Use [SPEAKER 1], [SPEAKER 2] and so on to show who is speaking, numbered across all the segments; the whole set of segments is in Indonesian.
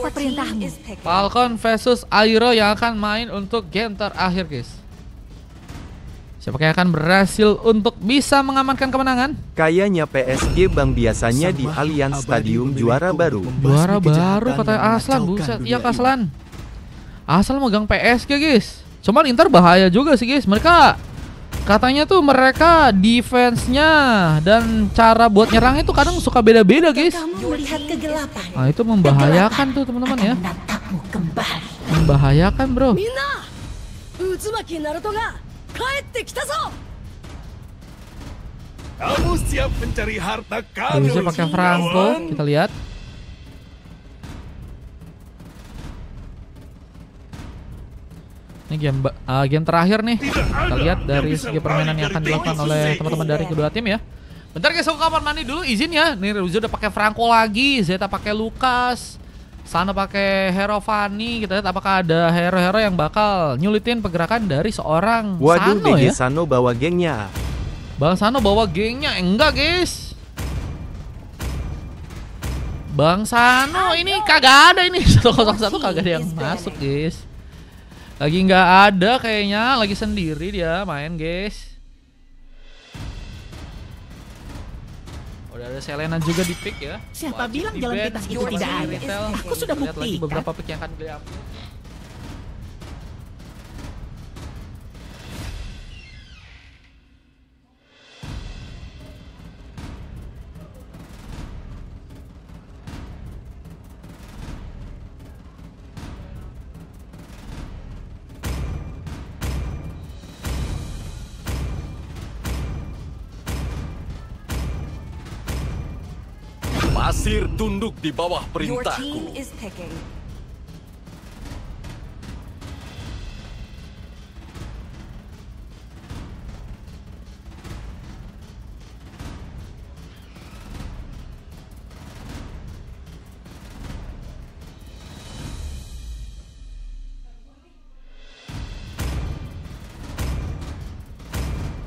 [SPEAKER 1] Apa perintahmu?
[SPEAKER 2] Falcon versus Airo yang akan main untuk game terakhir, guys. Siapa yang akan berhasil untuk bisa mengamankan kemenangan?
[SPEAKER 3] Kayaknya PSG Bang biasanya di Allianz Stadium juara baru.
[SPEAKER 2] Juara baru kata Aslan, buset. Iya Aslan. Aslan megang PSG, guys. Cuman Inter bahaya juga sih, guys. Mereka katanya tuh mereka defense-nya dan cara buat nyerang itu kadang suka beda-beda, guys.
[SPEAKER 1] Kamu melihat kegelapan.
[SPEAKER 2] Nah, itu membahayakan tuh, teman-teman ya. Membahayakan, bro.
[SPEAKER 4] Kamu siap mencari harta
[SPEAKER 2] Ini
[SPEAKER 4] karun?
[SPEAKER 2] bisa pakai Franco, kita lihat. Ini game terakhir nih. Kita lihat dari segi permainan yang akan dilakukan oleh teman-teman dari kedua tim ya. Bentar guys, aku kamar mandi dulu, izin ya. Nih Ruzo udah pakai Franco lagi, Zeta pakai Lucas, Sano pakai Hero Fanny. Kita lihat apakah ada hero-hero yang bakal nyulitin pergerakan dari seorang
[SPEAKER 3] Waduh,
[SPEAKER 2] Sano
[SPEAKER 3] DG
[SPEAKER 2] ya.
[SPEAKER 3] Sano bawa gengnya.
[SPEAKER 2] Bang Sano bawa gengnya, enggak guys. Bang Sano ini kagak ada ini 101 kagak ada yang masuk guys. Lagi nggak ada kayaknya, lagi sendiri dia main guys. Udah ada Selena juga di pick ya.
[SPEAKER 1] Siapa
[SPEAKER 2] Wajib
[SPEAKER 1] bilang
[SPEAKER 2] di
[SPEAKER 1] jalan
[SPEAKER 2] ban,
[SPEAKER 1] pintas itu
[SPEAKER 2] wajib
[SPEAKER 1] tidak
[SPEAKER 2] di
[SPEAKER 1] ada?
[SPEAKER 2] retail.
[SPEAKER 1] Aku sudah
[SPEAKER 2] Lihat lagi
[SPEAKER 1] buktikan.
[SPEAKER 2] beberapa pick yang akan diambil.
[SPEAKER 4] Pasir tunduk di bawah perintahku.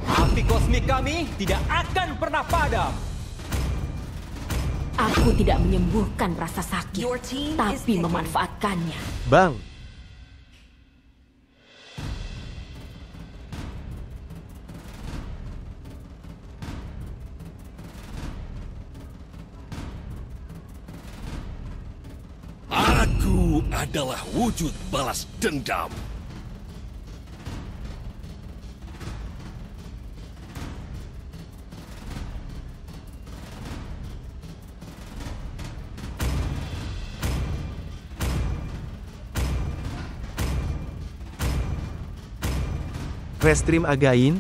[SPEAKER 5] Api kosmik kami tidak akan pernah padam.
[SPEAKER 1] Aku tidak menyembuhkan rasa sakit, tapi memanfaatkannya.
[SPEAKER 3] Bang,
[SPEAKER 4] Aku adalah wujud balas dendam.
[SPEAKER 3] Restream again.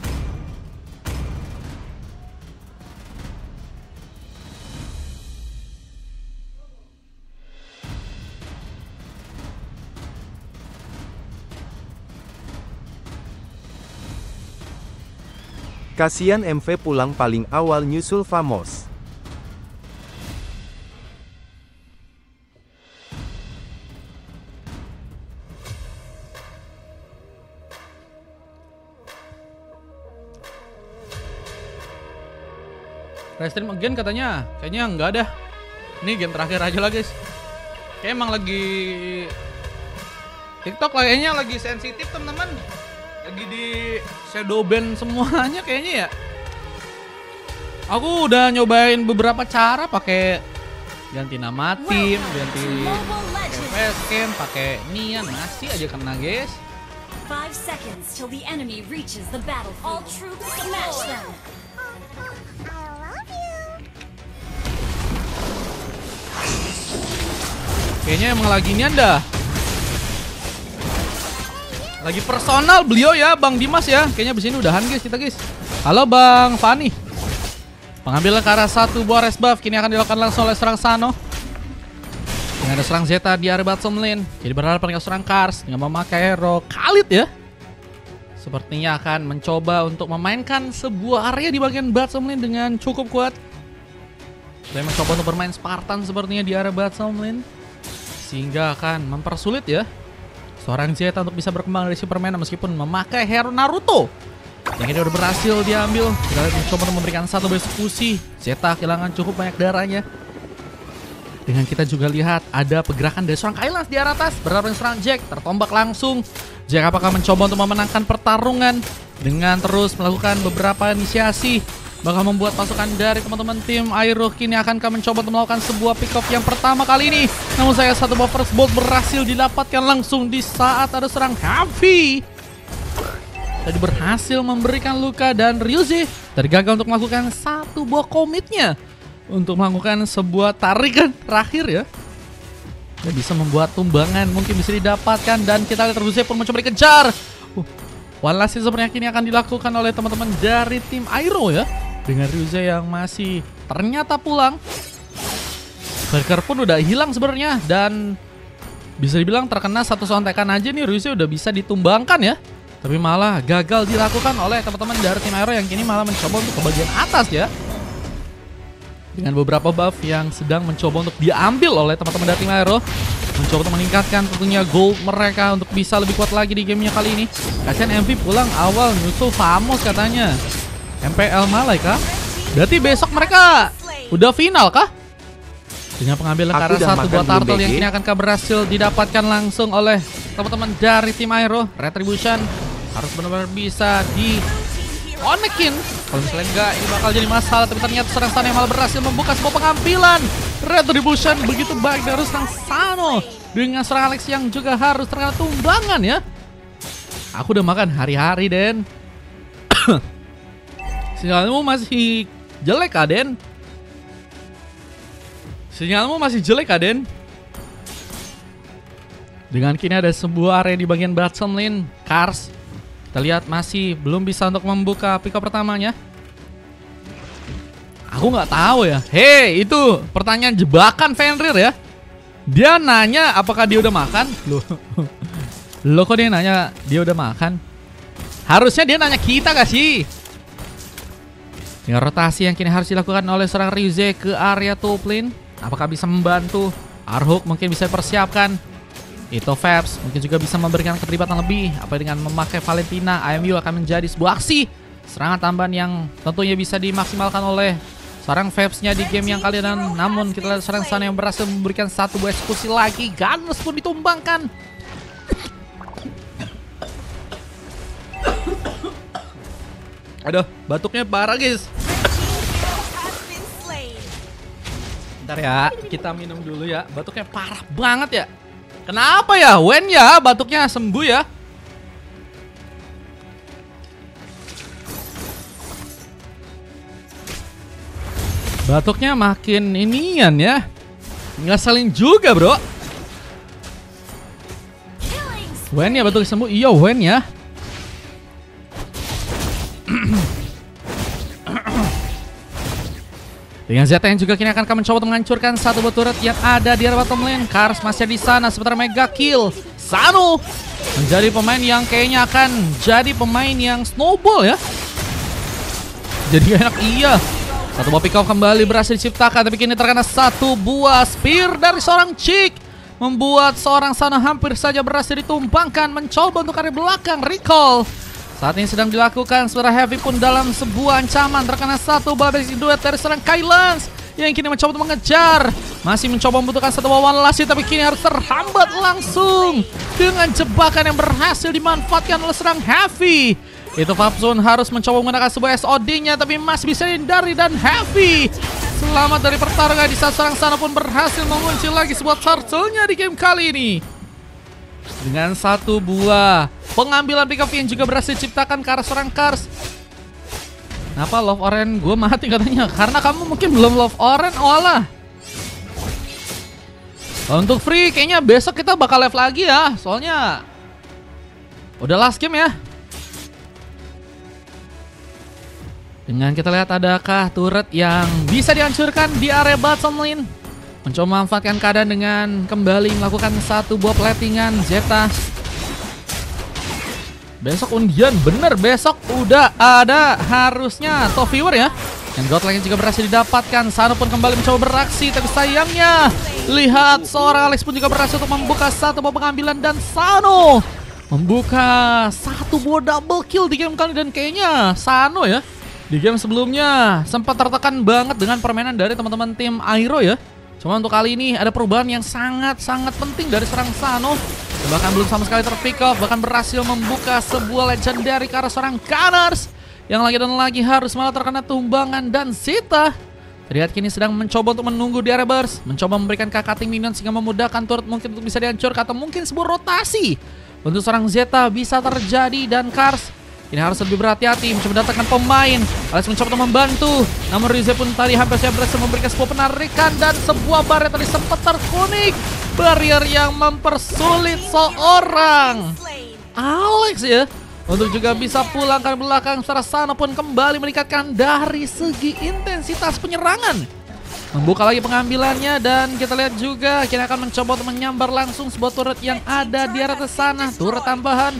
[SPEAKER 3] Kasian MV pulang paling awal nyusul Famos.
[SPEAKER 2] Restream again katanya, kayaknya enggak ada. Ini game terakhir aja lah guys. Kayak emang lagi TikTok kayaknya lagi sensitif teman-teman. Lagi di shadow ban semuanya kayaknya ya. Aku udah nyobain beberapa cara pakai ganti nama tim, ganti facecam, pakai Nian, masih aja kena guys.
[SPEAKER 6] 5 seconds till the enemy reaches the battlefield. All troops smash them.
[SPEAKER 2] Kayaknya emang lagi nian dah. Lagi personal beliau ya, Bang Dimas ya. Kayaknya abis ini udahan guys kita guys. Halo Bang Fani. Pengambilan ke arah 1 buah res buff kini akan dilakukan langsung oleh serang Sano. Dengan ada serang Zeta di area bottom lane. Jadi berharap dengan serang Kars dengan memakai hero Khalid ya. Sepertinya akan mencoba untuk memainkan sebuah area di bagian bottom lane dengan cukup kuat. Dan mencoba untuk bermain Spartan sepertinya di area bottom lane. Sehingga akan mempersulit ya seorang Zeta untuk bisa berkembang dari si permainan meskipun memakai hero Naruto. Yang ini udah berhasil diambil. Kita lihat mencoba untuk memberikan satu eksekusi. Zeta kehilangan cukup banyak darahnya. Dengan kita juga lihat ada pergerakan dari seorang Kylans di arah atas berhadapan dengan seorang Jack, tertombak langsung. Jack apakah mencoba untuk memenangkan pertarungan dengan terus melakukan beberapa inisiasi, bakal membuat pasukan dari teman-teman tim Aero kini akan mencoba untuk melakukan sebuah pick off yang pertama kali ini. Namun saya satu buah first bolt berhasil didapatkan langsung di saat ada seorang Heavy. Tadi berhasil memberikan luka dan Ryuze tadi gagal untuk melakukan satu buah komitnya untuk melakukan sebuah tarikan terakhir ya. Dan bisa membuat tumbangan mungkin bisa didapatkan dan kita lihat Ryuze pun mencoba dikejar. Walasi sebenarnya kini akan dilakukan oleh teman-teman dari tim Aero ya. Dengan Ryuze yang masih ternyata pulang. Berker pun udah hilang sebenarnya dan bisa dibilang terkena satu sontekan aja nih Ryuze udah bisa ditumbangkan ya. Tapi malah gagal dilakukan oleh teman-teman dari tim Aero yang kini malah mencoba untuk ke bagian atas ya. Dengan beberapa buff yang sedang mencoba untuk diambil oleh teman-teman dari tim Aero. Mencoba untuk meningkatkan tentunya gold mereka untuk bisa lebih kuat lagi di gamenya kali ini. Kasian MV pulang awal nyusul Famos katanya. MPL Malai kah? Berarti besok mereka udah final kah? Dengan pengambilan ke arah satu buat turtle yang kini akan berhasil didapatkan langsung oleh teman-teman dari tim Aero. Retribution harus benar-benar bisa di-konekin. Kalau misalnya enggak, ini bakal jadi masalah. Tapi ternyata seorang Sano yang malah berhasil membuka sebuah pengambilan. Retribution begitu baik dari seorang Sano. Dengan seorang Alex yang juga harus terkena tumbangan ya. Aku udah makan hari-hari, Den. Sinyalmu masih jelek, Den. Sinyalmu masih jelek, Den. Dengan kini ada sebuah area di bagian bottom lane. Cars kita lihat masih belum bisa untuk membuka pick up pertamanya. Aku nggak tahu ya. Hei, itu pertanyaan jebakan Fenrir ya. Dia nanya apakah dia udah makan. Loh kok dia nanya dia udah makan? Harusnya dia nanya kita gak sih? Ya, rotasi yang kini harus dilakukan oleh seorang Ryuze ke area top lane. Apakah bisa membantu? Arhuk mungkin bisa dipersiapkan. Itu Fabs mungkin juga bisa memberikan keterlibatan lebih. Apa dengan memakai Valentina, IMU akan menjadi sebuah aksi serangan tambahan yang tentunya bisa dimaksimalkan oleh seorang Fabs-nya di game yang kali ini. Namun kita lihat seorang Sano yang berhasil memberikan satu buah eksekusi lagi. Ganes pun ditumbangkan. Aduh, batuknya parah guys. Bentar ya, kita minum dulu ya. Batuknya parah banget ya. Kenapa ya? Wen ya batuknya sembuh ya. Batuknya makin inian ya. Ngeselin juga bro. Wen ya batuk sembuh. Iya Wen ya. Dengan Zeta yang juga kini akan mencoba untuk menghancurkan satu buah turret yang ada di area bottom lane. Kars masih di sana sebentar mega kill. Sano menjadi pemain yang kayaknya akan jadi pemain yang snowball ya. Jadi enak iya. Satu buah pick off kembali berhasil diciptakan, tapi kini terkena satu buah spear dari seorang Chick. Membuat seorang Sano hampir saja berhasil ditumbangkan. Mencoba untuk area belakang recall. Saat ini sedang dilakukan. Sebenarnya Heavy pun dalam sebuah ancaman. Terkena satu babak duet dari seorang Kylans yang kini mencoba untuk mengejar. Masih mencoba membutuhkan satu lawan lasi, tapi kini harus terhambat langsung dengan jebakan yang berhasil dimanfaatkan oleh seorang Heavy. Itu Fabzon harus mencoba menggunakan sebuah SOD-nya, tapi masih bisa dihindari dan Heavy selamat dari pertarungan di saat seorang Sano pun berhasil mengunci lagi sebuah turtle-nya di game kali ini. Dengan satu buah pengambilan pick up yang juga berhasil diciptakan ke arah seorang Kars. Kenapa Love Orange gue mati katanya? Karena kamu mungkin belum Love Orange. Oalah. Untuk free kayaknya besok kita bakal live lagi ya. Soalnya udah last game ya. Dengan kita lihat adakah turret yang bisa dihancurkan di area bottom lane. Mencoba memanfaatkan keadaan dengan kembali melakukan satu buah platingan Zeta. Besok undian, bener besok udah ada harusnya top viewer ya. Dan Godlike juga berhasil didapatkan. Sano pun kembali mencoba beraksi, tapi sayangnya lihat seorang Alex pun juga berhasil untuk membuka satu buah pengambilan. Dan Sano membuka satu buah double kill di game kali. Dan kayaknya Sano ya di game sebelumnya sempat tertekan banget dengan permainan dari teman-teman tim Aero ya. Cuma untuk kali ini ada perubahan yang sangat-sangat penting dari serang Sano. Bahkan belum sama sekali terpick off, bahkan berhasil membuka sebuah legendary ke arah seorang Gunners yang lagi dan lagi harus malah terkena tumbangan dan Zeta. Terlihat kini sedang mencoba untuk menunggu di area burst, mencoba memberikan cutting minion sehingga memudahkan turret mungkin untuk bisa dihancurkan atau mungkin sebuah rotasi untuk seorang Zeta bisa terjadi dan Kars ini harus lebih berhati-hati mencoba datangkan pemain. Alex mencoba untuk membantu, namun Rize pun tadi hampir saja berhasil memberikan sebuah penarikan dan sebuah barrier tadi sempat terkunik. Barrier yang mempersulit seorang Alex ya untuk juga bisa pulang ke belakang. Secara Sano pun kembali meningkatkan dari segi intensitas penyerangan, membuka lagi pengambilannya, dan kita lihat juga kita akan mencoba untuk menyambar langsung sebuah turret yang ada di arah sana. Turret tambahan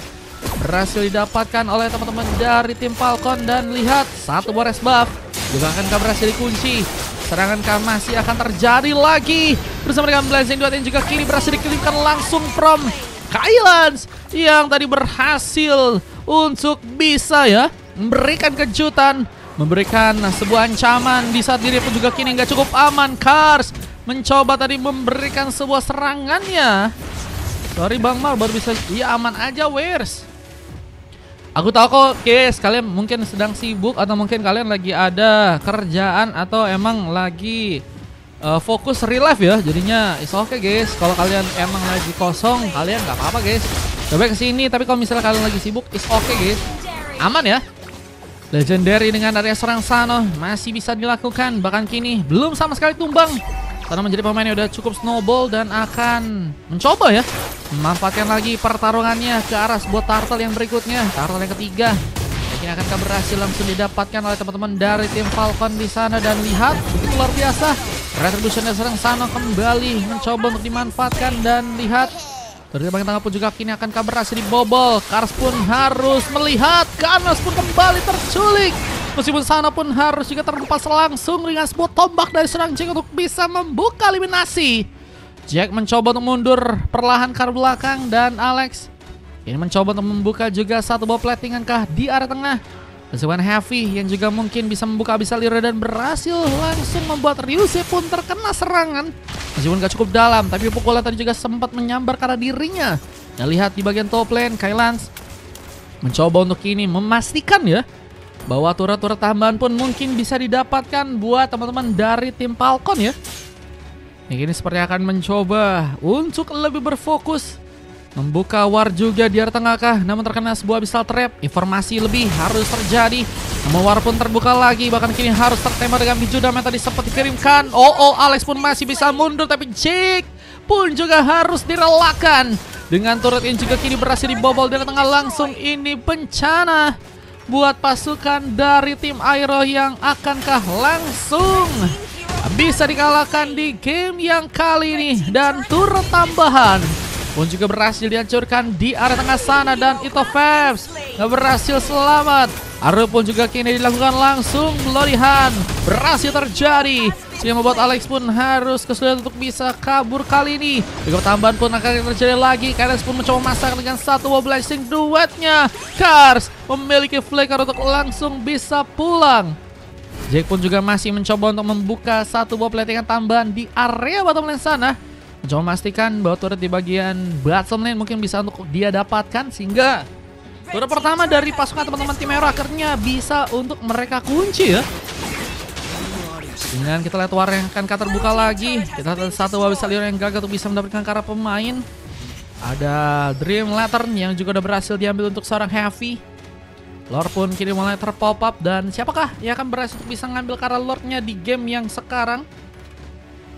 [SPEAKER 2] berhasil didapatkan oleh teman-teman dari tim Falcon, dan lihat satu buah res buff juga akan berhasil dikunci. Serangan masih akan terjadi lagi bersama dengan Blazing Duet yang juga kini berhasil dikirimkan langsung from Kylans yang tadi berhasil untuk bisa ya memberikan kejutan, memberikan sebuah ancaman di saat diri pun juga kini nggak cukup aman. Kars mencoba tadi memberikan sebuah serangannya. Sorry Bang Mar, baru bisa ya aman aja Wers. Aku tahu kok guys, kalian mungkin sedang sibuk atau mungkin kalian lagi ada kerjaan atau emang lagi fokus real life ya. Jadinya it's okay guys. Kalau kalian emang lagi kosong, kalian nggak apa-apa guys. Coba kesini, tapi kalau misalnya kalian lagi sibuk, it's okay guys. Aman ya. Legendary dengan area serang Sano masih bisa dilakukan. Bahkan kini belum sama sekali tumbang. Karena menjadi pemain yang udah cukup snowball dan akan mencoba ya memanfaatkan lagi pertarungannya ke arah sebuah turtle yang berikutnya. Turtle yang ketiga ini akan berhasil langsung didapatkan oleh teman-teman dari tim Falcon di sana, dan lihat begitu luar biasa retribution dari serang Sano kembali mencoba untuk dimanfaatkan, dan lihat dari bagian tengah pun juga kini akan berhasil dibobol. Kars pun harus melihat, Ganas pun kembali terculik. Meskipun Sano pun harus juga terlepas langsung dengan sebuah tombak dari serang Jack untuk bisa membuka eliminasi. Jack mencoba untuk mundur perlahan ke belakang, dan Alex ini mencoba untuk membuka juga satu buah platingan kah di area tengah. Meskipun Heavy yang juga mungkin bisa membuka bisa lira dan berhasil langsung membuat Ryuse pun terkena serangan. Meskipun gak cukup dalam, tapi pukulan tadi juga sempat menyambar ke arah dirinya. Dan lihat di bagian top lane, Kylans mencoba untuk kini memastikan ya bahwa turret-turret tambahan pun mungkin bisa didapatkan buat teman-teman dari tim Falcon ya. Ini seperti akan mencoba untuk lebih berfokus membuka war juga di area tengah kah, namun terkena sebuah abyssal trap. Informasi lebih harus terjadi, namun war pun terbuka lagi, bahkan kini harus tertembak dengan biju damai tadi sempat dikirimkan. Alex pun masih bisa mundur, tapi Jake pun juga harus direlakan dengan turret yang juga kini berhasil dibobol dari tengah langsung. Ini bencana buat pasukan dari tim Aero yang akankah langsung bisa dikalahkan di game yang kali ini, dan turret tambahan pun juga berhasil dihancurkan di area tengah sana, dan itu Fabs nggak berhasil selamat. Aru pun juga kini dilakukan langsung lorihan berhasil terjadi, sehingga membuat Alex pun harus kesulitan untuk bisa kabur kali ini. Juga tambahan pun akan terjadi lagi. Kars pun mencoba masak dengan satu Blazing Duetnya. Kars memiliki flicker untuk langsung bisa pulang. Jack pun juga masih mencoba untuk membuka satu buah platingan tambahan di area bottom lane sana, mencoba memastikan bahwa turret di bagian bottom lane mungkin bisa untuk dia dapatkan, sehingga turret pertama dari pasukan teman-teman tim Aero akhirnya bisa untuk mereka kunci ya. Dengan kita lihat war yang akan terbuka lagi, kita lihat satu bisa liur yang gagal untuk bisa mendapatkan karena pemain. Ada Dream Lantern yang juga udah berhasil diambil untuk seorang Heavy. Lord pun kini mulai terpop up, dan siapakah yang akan berhasil untuk bisa ngambil karena Lordnya di game yang sekarang?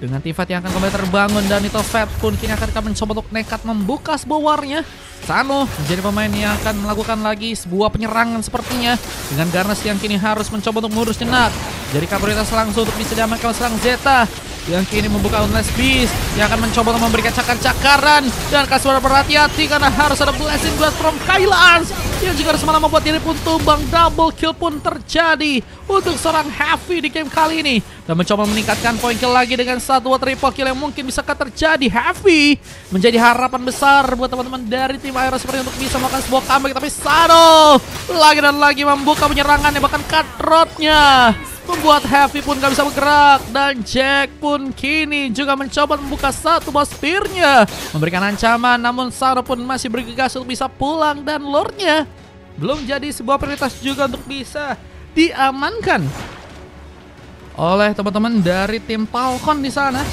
[SPEAKER 2] Dengan Tivat yang akan kembali terbangun, dan itu Fat pun kini akan mencoba untuk nekat membuka sebuah warnya. Sano menjadi pemain yang akan melakukan lagi sebuah penyerangan sepertinya, dengan Garnes yang kini harus mencoba untuk mengurus jenak. Jadi prioritas langsung untuk bisa diamankan serang Zeta yang kini membuka Unless Beast yang akan mencoba untuk memberikan cakar-cakaran, dan Kaswara berhati-hati karena harus ada Blazing Duet from Kylans yang juga harus malah membuat diri pun tumbang. Double kill pun terjadi untuk seorang Heavy di game kali ini, dan mencoba meningkatkan poin kill lagi dengan satu triple kill yang mungkin bisa terjadi. Heavy menjadi harapan besar buat teman-teman dari tim Aero seperti untuk bisa melakukan sebuah comeback, tapi Sano lagi dan lagi membuka penyerangannya, bahkan cutthroatnya membuat Heavy pun gak bisa bergerak. Dan Jack pun kini juga mencoba membuka satu buah spear-nya, memberikan ancaman, namun Sano pun masih bergegas untuk bisa pulang. Dan Lord-nya belum jadi sebuah prioritas juga untuk bisa diamankan oleh teman-teman dari tim Falcon di sana.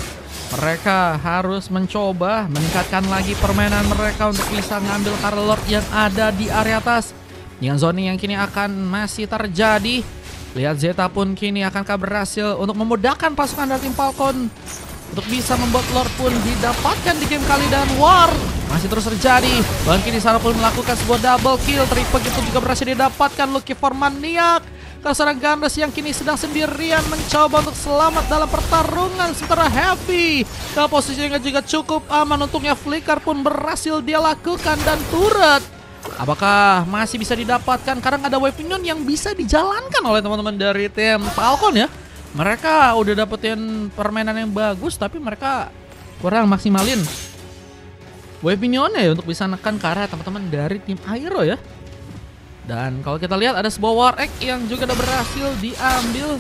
[SPEAKER 2] Mereka harus mencoba meningkatkan lagi permainan mereka untuk bisa ngambil Karl Lord yang ada di area atas. Dengan zoning yang kini akan masih terjadi. Lihat Zeta pun kini akankah berhasil untuk memudahkan pasukan dari tim Falcon untuk bisa membuat Lord pun didapatkan di game kali. Dan War masih terus terjadi. Bahkan kini Sarah pun melakukan sebuah double kill. Triple itu juga berhasil didapatkan. Lucky for Maniac. Seorang Ganders yang kini sedang sendirian mencoba untuk selamat dalam pertarungan. Sementara Heavy dalam posisi yang juga cukup aman. Untungnya Flicker pun berhasil dia lakukan. Dan turret, apakah masih bisa didapatkan? Karena ada wave minion yang bisa dijalankan oleh teman-teman dari tim Falcon ya. Mereka udah dapetin permainan yang bagus, tapi mereka kurang maksimalin wave minionnya ya untuk bisa nekan ke arah teman-teman dari tim Aero ya. Dan kalau kita lihat ada sebuah War Egg yang juga udah berhasil diambil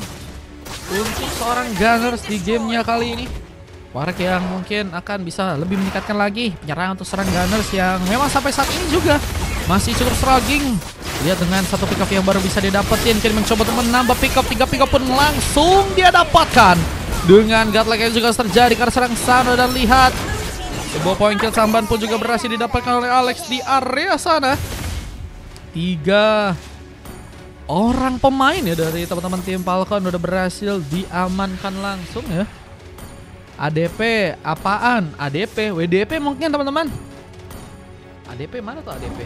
[SPEAKER 2] untuk seorang Gunners di gamenya kali ini. War Egg yang mungkin akan bisa lebih meningkatkan lagi penyerangan untuk serang Gunners yang memang sampai saat ini juga masih cukup struggling. Lihat dengan satu pick up yang baru bisa didapetin, kini mencoba untuk menambah pick up, 3 pick up pun langsung dia dapatkan. Dengan godlike yang juga terjadi karena serang sana. Dan lihat sebuah point kill tambahan pun juga berhasil didapatkan oleh Alex di area sana. 3 orang pemain ya dari teman-teman tim Falcon udah berhasil diamankan langsung ya. ADP apaan? ADP, WDP mungkin teman-teman. ADP mana tuh ADP?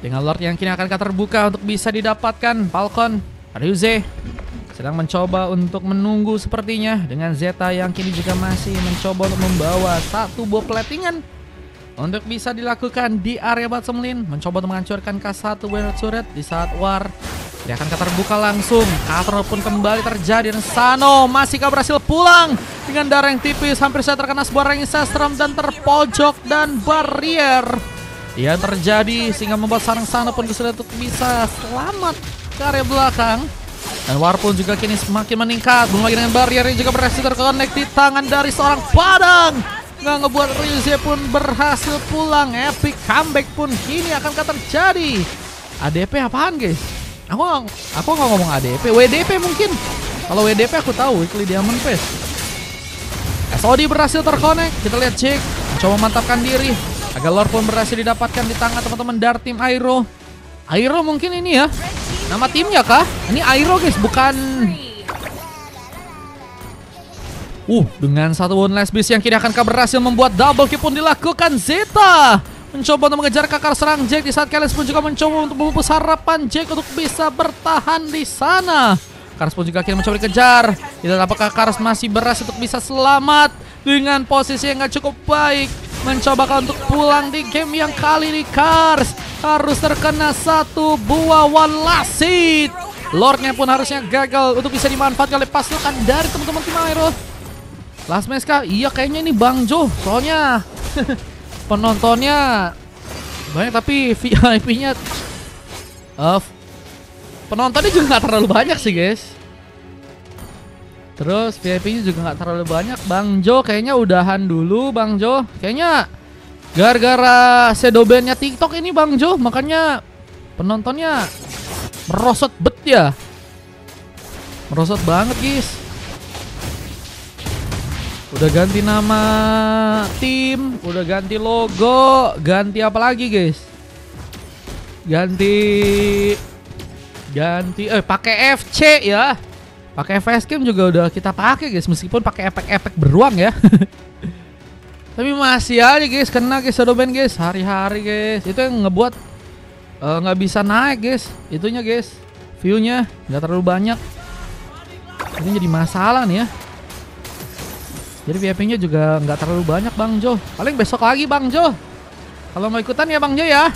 [SPEAKER 2] Dengan Lord yang kini akan terbuka untuk bisa didapatkan. Falcon, Ryuze sedang mencoba untuk menunggu sepertinya. Dengan Zeta yang kini juga masih mencoba untuk membawa satu buah platingan untuk bisa dilakukan di area bottom lane. Mencoba untuk menghancurkan K1 Winter Turret di saat War. Dia akan terbuka langsung. Cover pun kembali terjadi. Dan Sano masih berhasil pulang dengan darah yang tipis. Hampir saja terkena sebuah ranging Sestram dan terpojok dan barrier yang terjadi sehingga membuat sarang Sano pun kesulitan untuk bisa selamat ke area belakang. Dan War pun juga kini semakin meningkat. Belum lagi dengan barrier yang juga berhasil terkonek di tangan dari seorang Padang. Nggak ngebuat Ryuze pun berhasil pulang. Epic comeback pun kini akan terjadi. ADP apaan guys? Aku nggak ngomong ADP, WDP mungkin. Kalau WDP aku tahu, Weekly Diamond Pass. SOD berhasil terkonek. Kita lihat Jake mencoba memantapkan diri. Agar Lord pun berhasil didapatkan di tangan teman-teman dari tim Aero. Aero mungkin ini ya nama timnya kah? Ini Aero guys, bukan. Dengan satu Woundless Beast yang kini akan berhasil membuat double kill pun dilakukan. Zeta mencoba untuk mengejar kakar serang Jack di saat Kales pun juga mencoba untuk memupus harapan Jack untuk bisa bertahan di sana. Kars pun juga akhirnya mencoba dikejar. Tidak apakah Kars masih berhasil untuk bisa selamat dengan posisi yang gak cukup baik. Mencoba untuk pulang di game yang kali ini. Kars harus terkena satu buah one last hit. Lordnya pun harusnya gagal untuk bisa dimanfaatkan oleh pasukan dari teman-teman tim Aero. Last match kah? Iya kayaknya ini Bang Jo. Soalnya penontonnya banyak tapi VIP-nya penontonnya juga nggak terlalu banyak sih guys. Terus VIP-nya juga nggak terlalu banyak. Bang Jo kayaknya udahan dulu Bang Jo. Kayaknya gara-gara shadow ban-nya TikTok ini Bang Jo, makanya penontonnya merosot bet ya. Merosot banget guys. Udah ganti nama tim, udah ganti logo, ganti apa lagi guys? Ganti pakai FC ya. Pakai facecam juga udah kita pakai guys, meskipun pakai efek-efek beruang ya. Tapi masih aja guys kena guys shadow ban guys, hari-hari guys. Itu yang ngebuat nggak bisa naik guys, itunya guys. View-nya nggak terlalu banyak. Ini jadi masalah nih ya. Jadi VIP-nya juga nggak terlalu banyak Bang Jo. Paling besok lagi Bang Jo. Kalau mau ikutan ya Bang Jo ya.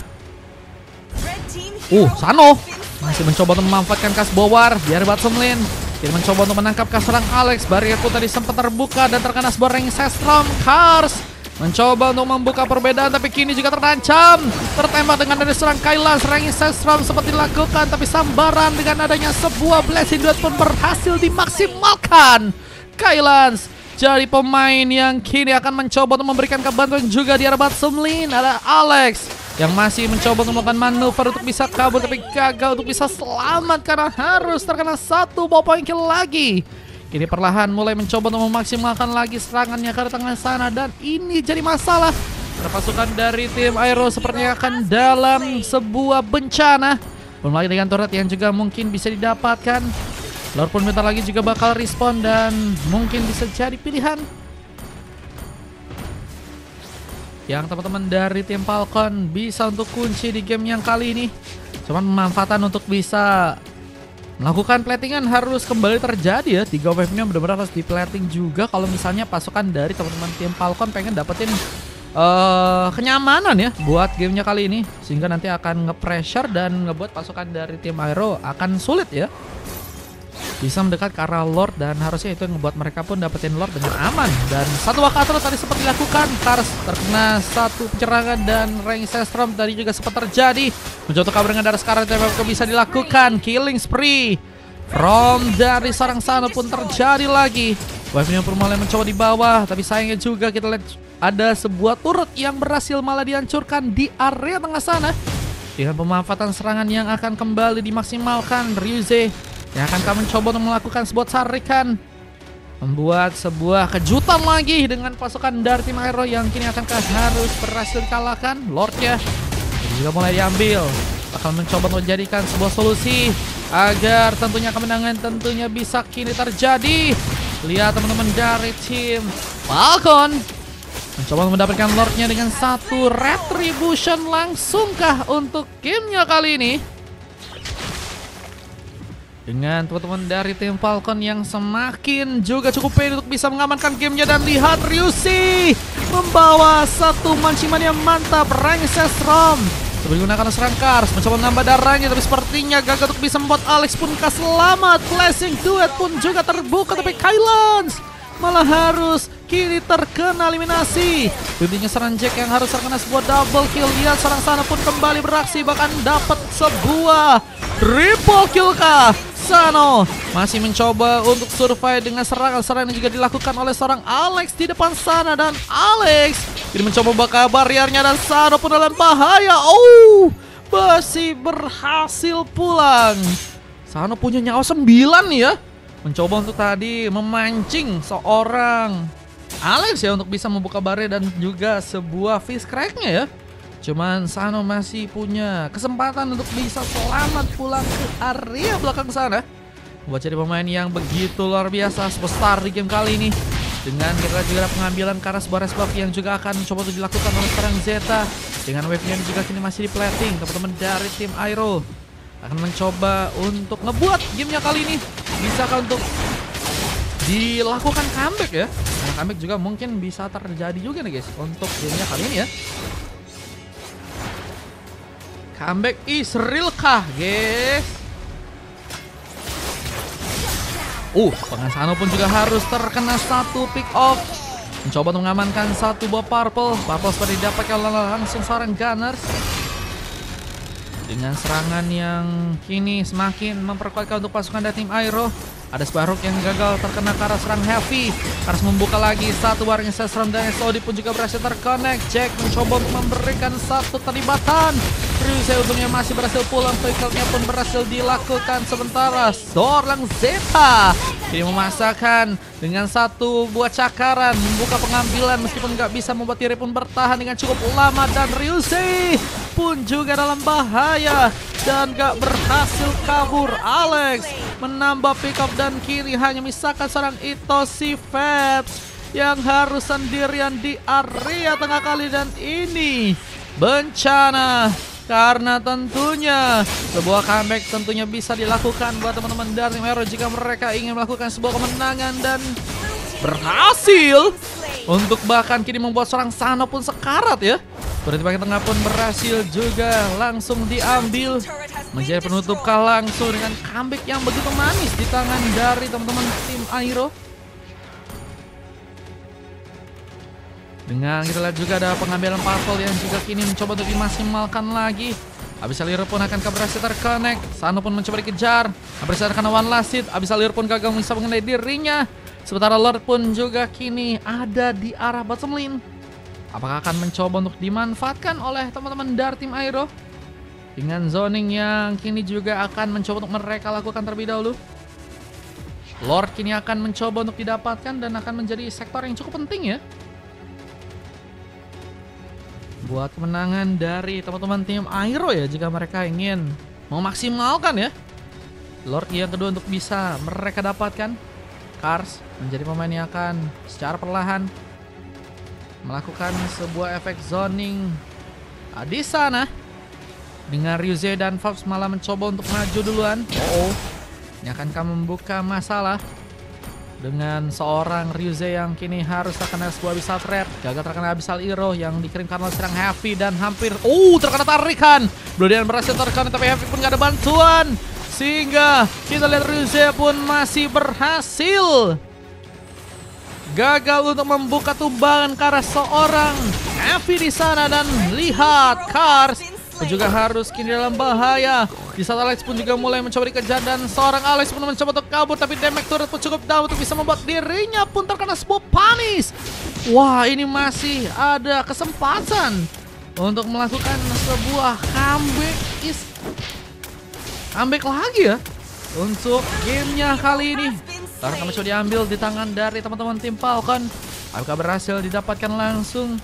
[SPEAKER 2] Sano masih mencoba untuk memanfaatkan kas Bowar di area bottom lane. Dia mencoba untuk menangkap kas serang Alex. Barrier pun tadi sempat terbuka dan terkena sebuah ranging Sestram. Kars mencoba untuk membuka perbedaan, tapi kini juga terancam. Tertembak dengan dari serang Kailan. Serang Ancestral sempat dilakukan, tapi sambaran dengan adanya sebuah blessing duet pun berhasil dimaksimalkan. Kailan jadi pemain yang kini akan mencoba untuk memberikan kebantuan juga di arah bottom lane. Ada Alex yang masih mencoba untuk melakukan manuver untuk bisa kabur, tapi gagal untuk bisa selamat karena harus terkena satu ball point kill lagi. Kini perlahan mulai mencoba untuk memaksimalkan lagi serangannya ke tengah sana, dan ini jadi masalah. Pasukan dari tim Aero sepertinya akan dalam sebuah bencana. Belum lagi dengan turret yang juga mungkin bisa didapatkan. Lord pun bentar lagi juga bakal respon dan mungkin bisa jadi pilihan yang teman-teman dari tim Falcon bisa untuk kunci di game yang kali ini. Cuman pemanfaatan untuk bisa melakukan platingan harus kembali terjadi ya. 3 wave-nya benar-benar harus di plating juga kalau misalnya pasukan dari teman-teman tim Falcon pengen dapetin kenyamanan ya buat gamenya kali ini, sehingga nanti akan nge-pressure dan ngebuat pasukan dari tim Aero akan sulit ya bisa mendekat ke arah Lord, dan harusnya itu yang ngebuat mereka pun dapetin Lord dengan aman. Dan satu Wakatro tadi sempat dilakukan, Kars terkena satu penyerangan, dan Range Sestrom tadi juga sempat terjadi. Mencoba kabur dengan darah sekarang tapi bisa dilakukan. Killing spree from dari sarang sana pun terjadi lagi. Wave-nya pun mulai mencoba di bawah, tapi sayangnya juga kita lihat ada sebuah turret yang berhasil malah dihancurkan di area tengah sana. Dengan pemanfaatan serangan yang akan kembali dimaksimalkan, Ryuze yang akan kami coba untuk melakukan sebuah tarikan, membuat sebuah kejutan lagi dengan pasukan dari tim Aero yang kini akan harus berhasil kalahkan. Lordnya juga mulai diambil, bakal mencoba untuk menjadikan sebuah solusi agar tentunya kemenangan tentunya bisa kini terjadi. Lihat teman-teman dari tim Falcon mencoba mendapatkan Lordnya dengan satu retribution. Langsungkah untuk gamenya kali ini dengan teman-teman dari tim Falcon yang semakin juga cukup pede untuk bisa mengamankan gamenya. Dan lihat Ryuzi membawa satu manciman yang mantap. Range Sestrom sebelum menggunakan serang Kars mencoba menambah darahnya, tapi sepertinya gagal untuk bisa membuat Alex pun selamat. Blessing duet pun juga terbuka, tapi Kailan malah harus kini terkena eliminasi. Bimbingnya serang Jack yang harus terkena sebuah double kill. Lihat serang sana pun kembali beraksi, bahkan dapat sebuah triple kill kah. Sano masih mencoba untuk survive dengan serangan-serangan yang juga dilakukan oleh seorang Alex di depan sana, dan Alex ini mencoba bakar bariernya, dan Sano pun dalam bahaya. Oh, masih berhasil pulang. Sano punya nyawa 9 ya. Mencoba untuk tadi memancing seorang Alex ya untuk bisa membuka barrier dan juga sebuah fish crack-nya ya. Cuman Sano masih punya kesempatan untuk bisa selamat pulang ke area belakang sana. Buat jadi pemain yang begitu luar biasa, superstar di game kali ini. Dengan kita juga pengambilan karena sebuah resbuff yang juga akan mencoba untuk dilakukan oleh seorang Zeta. Dengan wave-nya juga kini masih di plating. Teman-teman dari tim Aero akan mencoba untuk ngebuat gamenya kali ini bisakah untuk dilakukan comeback ya. Nah, comeback juga mungkin bisa terjadi juga nih guys untuk gamenya kali ini ya. Comeback is real kah guys? Pengasano pun juga harus terkena satu pick off. Mencoba untuk mengamankan satu buah purple. Purple seperti didapatkan langsung seorang Gunners. Dengan serangan yang kini semakin memperkuatkan untuk pasukan dari tim Aero. Ada sebuah hook yang gagal terkena ke arah serang Heavy. Harus membuka lagi satu warning Sestrom, dan SOD pun juga berhasil terconnect. Jack mencoba untuk memberikan satu terlibatan. Ryuze untungnya masih berhasil pulang. Vehicle-nya pun berhasil dilakukan. Sementara seorang Zeta ini memasakkan dengan satu buah cakaran, membuka pengambilan meskipun nggak bisa membuat diri pun bertahan dengan cukup lama. Dan Ryuze pun juga dalam bahaya dan gak berhasil kabur. Alex menambah pick up dan kini hanya misalkan seorang Itoshi Fabs yang harus sendirian di area tengah kali. Dan ini bencana karena tentunya sebuah comeback tentunya bisa dilakukan buat teman-teman dari tim Aero jika mereka ingin melakukan sebuah kemenangan, dan berhasil untuk bahkan kini membuat seorang Sano pun sekarat ya. Berarti bagian tengah pun berhasil juga langsung diambil, menjadi penutup langsung dengan comeback yang begitu manis di tangan dari teman-teman tim Aero. Dengan kita lihat juga ada pengambilan purple yang juga kini mencoba untuk dimaksimalkan lagi. Abyssal pun akan berhasil terconnect. Sano pun mencoba dikejar. Berhasil karena one last hit. Abyssal pun gagal bisa mengenai dirinya. Sementara Lord pun juga kini ada di arah bottom lane. Apakah akan mencoba untuk dimanfaatkan oleh teman-teman dari tim Aero? Dengan zoning yang kini juga akan mencoba untuk mereka lakukan terlebih dahulu. Lord kini akan mencoba untuk didapatkan dan akan menjadi sektor yang cukup penting ya. Buat kemenangan dari teman-teman tim Aero ya, jika mereka ingin memaksimalkan ya Lord yang kedua untuk bisa mereka dapatkan. Cars menjadi pemain yang akan secara perlahan melakukan sebuah efek zoning di sana. Dengan Ryuze dan Fox malah mencoba untuk maju duluan. Ini akan membuka masalah dengan seorang Ryuze yang kini harus terkena sebuah Abyssal Threat. Gagal terkena Abyssal Hero yang dikirimkan oleh serang Heavy dan hampir terkena tarikan. Bloodian berhasil terkena tapi Heavy pun gak ada bantuan. Sehingga kita lihat Ryuze pun masih berhasil gagal untuk membuka tumbangan ke arah seorang Heavy di sana. Dan lihat Cars juga harus kini dalam bahaya. Di saat Alex pun juga mulai mencoba dikejar dan seorang Alex pun mencoba untuk kabur, tapi damage turret pun cukup dalam untuk bisa membuat dirinya pun terkena sebuah punish. Wah, ini masih ada kesempatan untuk melakukan sebuah comeback lagi ya untuk gamenya kali ini. Tarka mencoba diambil di tangan dari teman-teman tim Falcon. Apakah berhasil didapatkan langsung?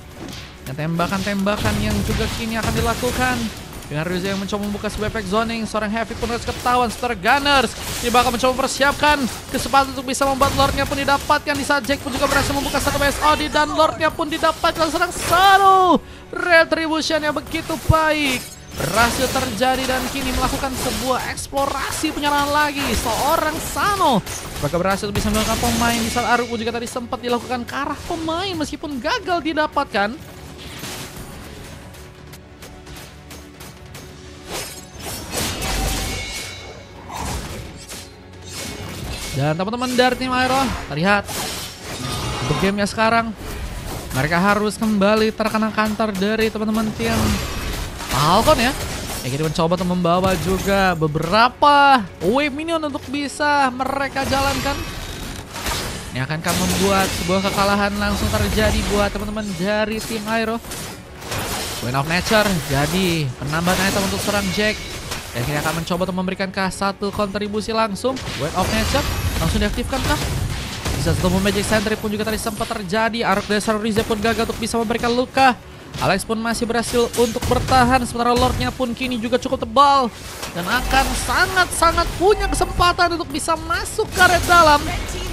[SPEAKER 2] Tembakan-tembakan yang juga kini akan dilakukan dengan Ryuze yang mencoba membuka sebuah efek zoning. Seorang Heavy pun harus ketahuan. Setelah Gunners dia bakal mencoba mempersiapkan kesempatan untuk bisa membuat Lordnya pun didapatkan. Di saat Jack pun juga berhasil membuka satu BSOD dan Lordnya pun didapatkan. Serang Sano, retribution yang begitu baik berhasil terjadi dan kini melakukan sebuah eksplorasi penyerangan lagi. Seorang Sano apakah berhasil bisa melakukan pemain. Di saat Aruku juga tadi sempat dilakukan ke arah pemain meskipun gagal didapatkan. Dan teman-teman dari tim Aero terlihat untuk gamenya sekarang mereka harus kembali terkena counter dari teman-teman tim Falcon ya. Yang mencoba untuk membawa juga beberapa wave minion untuk bisa mereka jalankan. Ini akan membuat sebuah kekalahan langsung terjadi buat teman-teman dari tim Aero. Wind of Nature jadi penambahan item untuk serang Jack. Dan kini akan mencoba untuk memberikan satu kontribusi langsung. Wind of Nature langsung diaktifkan kah? Bisa satu Magic Sentry pun juga tadi sempat terjadi. Arc Dasher Ryuze pun gagal untuk bisa memberikan luka. Alex pun masih berhasil untuk bertahan. Sementara Lordnya pun kini juga cukup tebal. Dan akan sangat-sangat punya kesempatan untuk bisa masuk ke area dalam.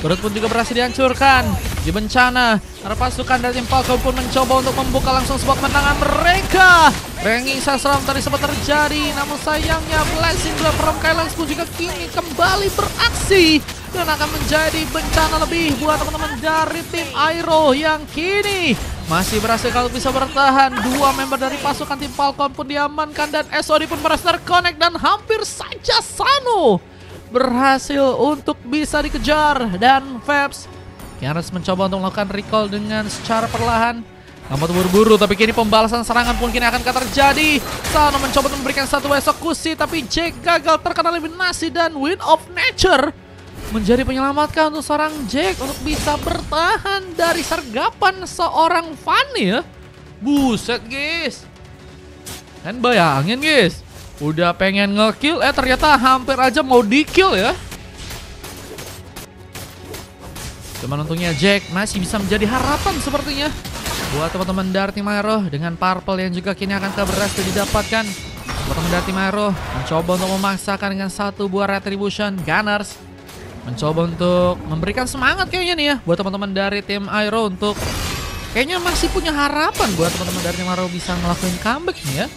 [SPEAKER 2] Turret pun juga berhasil dihancurkan. Di bencana, para pasukan dari tim Falcon pun mencoba untuk membuka langsung sebuah kemenangan mereka. Ranging Sasram tadi sempat terjadi, namun sayangnya Blessing Glove from Kylans pun juga kini kembali beraksi. Dan akan menjadi bencana lebih buat teman-teman dari tim Aero yang kini masih berhasil kalau bisa bertahan. Dua member dari pasukan tim Falcon pun diamankan dan SOD pun berhasil terconnect dan hampir saja Sano berhasil untuk bisa dikejar. Dan Fabs yang harus mencoba untuk melakukan recall dengan secara perlahan. Namun terburu-buru, tapi kini pembalasan serangan pun kini akan terjadi. Sano mencoba untuk memberikan satu eksekusi, tapi Jake gagal terkena eliminasi dan Wind of Nature menjadi penyelamatkan untuk seorang Jake untuk bisa bertahan dari sergapan seorang Fanny ya. Buset guys. Dan bayangin guys, udah pengen nge-kill, ternyata hampir aja mau di-kill ya. Cuman untungnya Jack masih bisa menjadi harapan sepertinya buat teman-teman dari tim Aero dengan purple yang juga kini akan berhasil didapatkan. Teman-teman dari tim Aero mencoba untuk memaksakan dengan satu buah retribution. Gunners mencoba untuk memberikan semangat kayaknya nih ya buat teman-teman dari tim Aero untuk kayaknya masih punya harapan buat teman-teman dari tim Aero bisa ngelakuin comeback nih ya.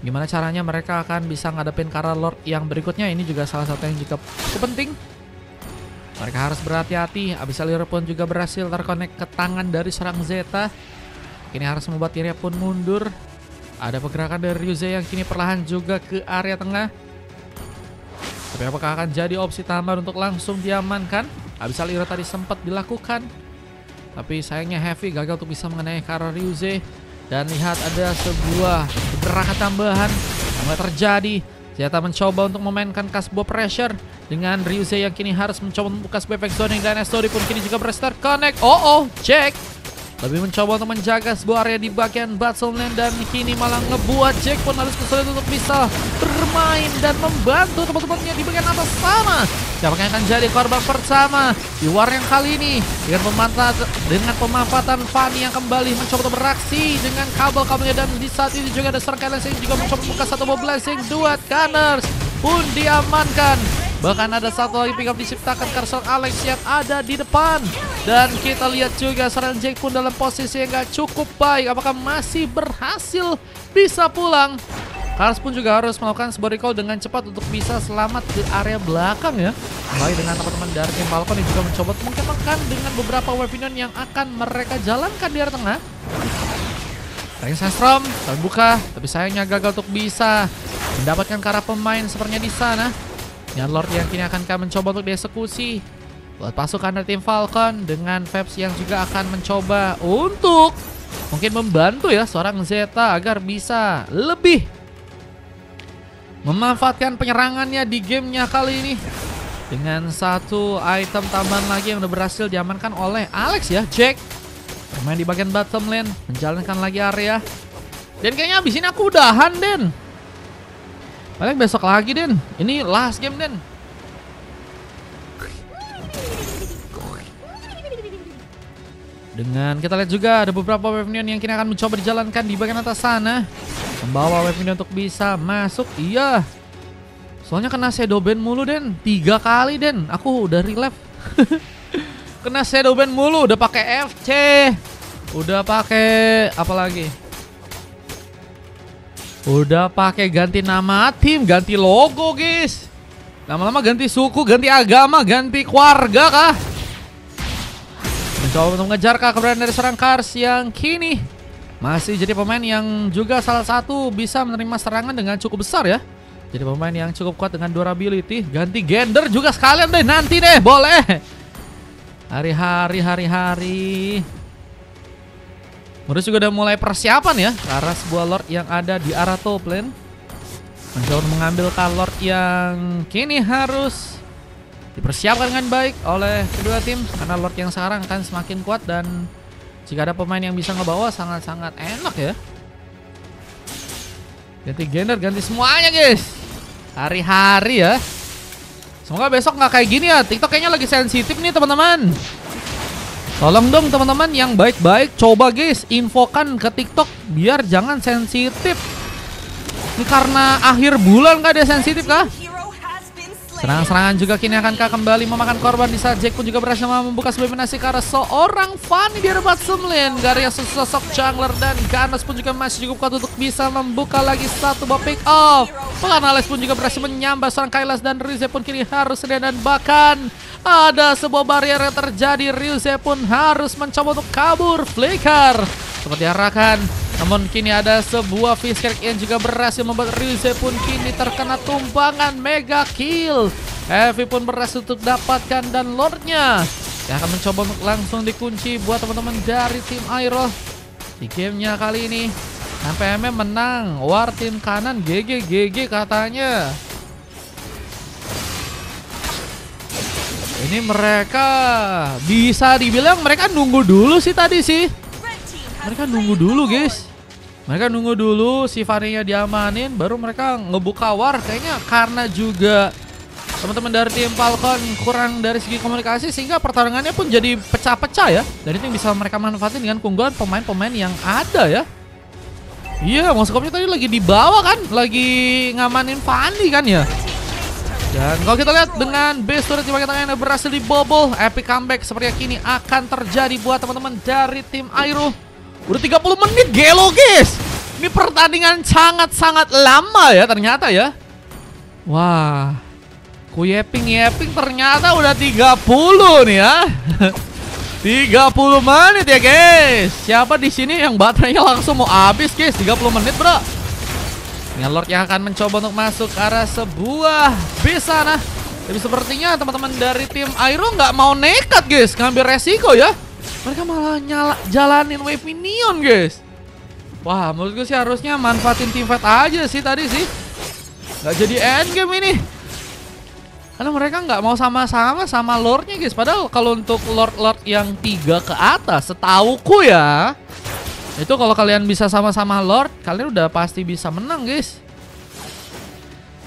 [SPEAKER 2] Gimana caranya mereka akan bisa ngadepin Kara Lord yang berikutnya, ini juga salah satu yang juga cukup penting. Mereka harus berhati-hati. Abyssal Hero pun juga berhasil terkonek ke tangan dari serang Zeta. Kini harus membuat dirinya pun mundur. Ada pergerakan dari Ryuze yang kini perlahan juga ke area tengah. Tapi apakah akan jadi opsi tambahan untuk langsung diamankan? Abyssal Hero tadi sempat dilakukan. Tapi sayangnya Heavy gagal untuk bisa mengenai ke arah Ryuze. Dan lihat ada sebuah gerakan tambahan yang mulai terjadi. Zeta mencoba untuk memainkan sebuah pressure dengan Ryuze yang kini harus mencoba membuka sebuah efek zoning. Dan Estori pun kini juga berstart connect. Jack lebih mencoba untuk menjaga sebuah area di bagian battle lane. Dan kini malah ngebuat Jack pun harus kesulitan untuk bisa bermain dan membantu teman-temannya di bagian atas sana. Siapa yang akan jadi korban pertama di war yang kali ini dengan pemanfaatan Fanny yang kembali mencoba untuk beraksi dengan kabel-kabelnya. Dan di saat itu juga ada serang Kailas yang juga mencoba membuka satu mob blessing. Dua Gunners pun diamankan. Bahkan ada satu lagi pick up diciptakan karena Alex yang ada di depan. Dan kita lihat juga serangan Jack pun dalam posisi yang gak cukup baik. Apakah masih berhasil bisa pulang? Kars pun juga harus melakukan sebuah recall dengan cepat untuk bisa selamat ke area belakang ya. Kembali dengan teman-teman dari tim Falcon yang juga mencoba mungkin makan dengan beberapa weapon yang akan mereka jalankan di area tengah. Ring Sandstrom terbuka, tapi sayangnya gagal untuk bisa mendapatkan ke arah pemain sepertinya di sana. Dan Lord yang kini akan mencoba untuk dieksekusi buat pasukan dari tim Falcon dengan Vebs yang juga akan mencoba untuk mungkin membantu ya seorang Zeta agar bisa lebih memanfaatkan penyerangannya di gamenya kali ini. Dengan satu item tambahan lagi yang udah berhasil diamankan oleh Alex ya, Jack. Bermain di bagian bottom lane, menjalankan lagi area. Dan kayaknya abis ini aku udahan, Den. Paling besok lagi, Den. Ini last game, Den. Dengan kita lihat juga ada beberapa weapon yang kini akan mencoba dijalankan di bagian atas sana. Membawa weapon untuk bisa masuk. Iya. Soalnya kena shadow band mulu, Den. 3 kali, Den. Aku udah relive. Kena shadow band mulu, udah pakai FC. Udah pakai apa lagi? Udah pakai ganti nama tim, ganti logo, guys. Lama-lama ganti suku, ganti agama, ganti keluarga kah? Mencoba untuk mengejar keberadaan dari serang Kars yang kini masih jadi pemain yang juga salah satu bisa menerima serangan dengan cukup besar ya. Jadi pemain yang cukup kuat dengan durability. Ganti gender juga sekalian deh, nanti deh, boleh. Hari-hari. Terus juga udah mulai persiapan ya ke arah sebuah Lord yang ada di arah top lane. Mencoba mengambil Lord yang kini harus dipersiapkan dengan baik oleh kedua tim. Karena Lord yang sekarang akan semakin kuat dan jika ada pemain yang bisa ngebawa sangat-sangat enak ya. Ganti gender, ganti semuanya guys. Hari-hari ya. Semoga besok nggak kayak gini ya. TikTok kayaknya lagi sensitif nih teman-teman. Tolong dong teman-teman yang baik-baik coba guys infokan ke TikTok biar jangan sensitif. Ini karena akhir bulan gak ada sensitif kah? Serangan-serangan juga kini akankah kembali memakan korban di saat Jack pun juga berhasil membuka sebuah dominasi ke arah seorang Fanny di rebut semlin. Dari sosok jungler dan Ganas pun juga masih cukup kuat untuk bisa membuka lagi satu buah pick off. Bahkan Alex pun juga berhasil menyambar seorang Kailas dan Ryuze pun kini harus sedia dan bahkan ada sebuah barrier yang terjadi. Ryuze pun harus mencoba untuk kabur flicker seperti diarahkan. Namun kini ada sebuah Fisker yang juga berhasil membuat Ryuze pun kini terkena tumpangan mega kill. Heavy pun berhasil untuk dapatkan dan Lordnya yang akan mencoba untuk langsung dikunci buat teman-teman dari tim Aero di gamenya kali ini. Sampai menang, war tim kanan GG katanya. Ini mereka bisa dibilang mereka nunggu dulu sih tadi sih. Mereka nunggu dulu guys. Mereka nunggu dulu si Fanny-nya diamanin baru mereka ngebuka war. Kayaknya karena juga teman-teman dari tim Falcon kurang dari segi komunikasi sehingga pertarungannya pun jadi pecah-pecah ya. Dan itu yang bisa mereka manfaatin dengan keunggulan pemain-pemain yang ada ya. Iya, Moskopnya tadi lagi di bawah kan, lagi ngamanin Fanny kan ya. Dan kalau kita lihat dengan base turret di bagian tengah yang berhasil dibobol, epic comeback seperti yang kini akan terjadi buat teman-teman dari tim Aero. Udah 30 menit gelo guys. Ini pertandingan sangat-sangat lama ya ternyata ya. Wah, Yeping ternyata udah 30 nih ya. 30 menit ya guys. Siapa di sini yang baterainya langsung mau habis guys? 30 menit bro. Dengan Lord yang akan mencoba untuk masuk ke arah sebuah base sana. Tapi sepertinya teman-teman dari tim Aero nggak mau nekat guys, ngambil resiko ya. Mereka malah jalanin wave minion guys. Wah menurut gue sih harusnya manfaatin teamfight aja sih tadi sih. Gak jadi endgame ini. Karena mereka nggak mau sama-sama sama lordnya guys. Padahal kalau untuk lord yang 3 ke atas, setauku ya, itu kalau kalian bisa sama-sama lord, kalian udah pasti bisa menang guys.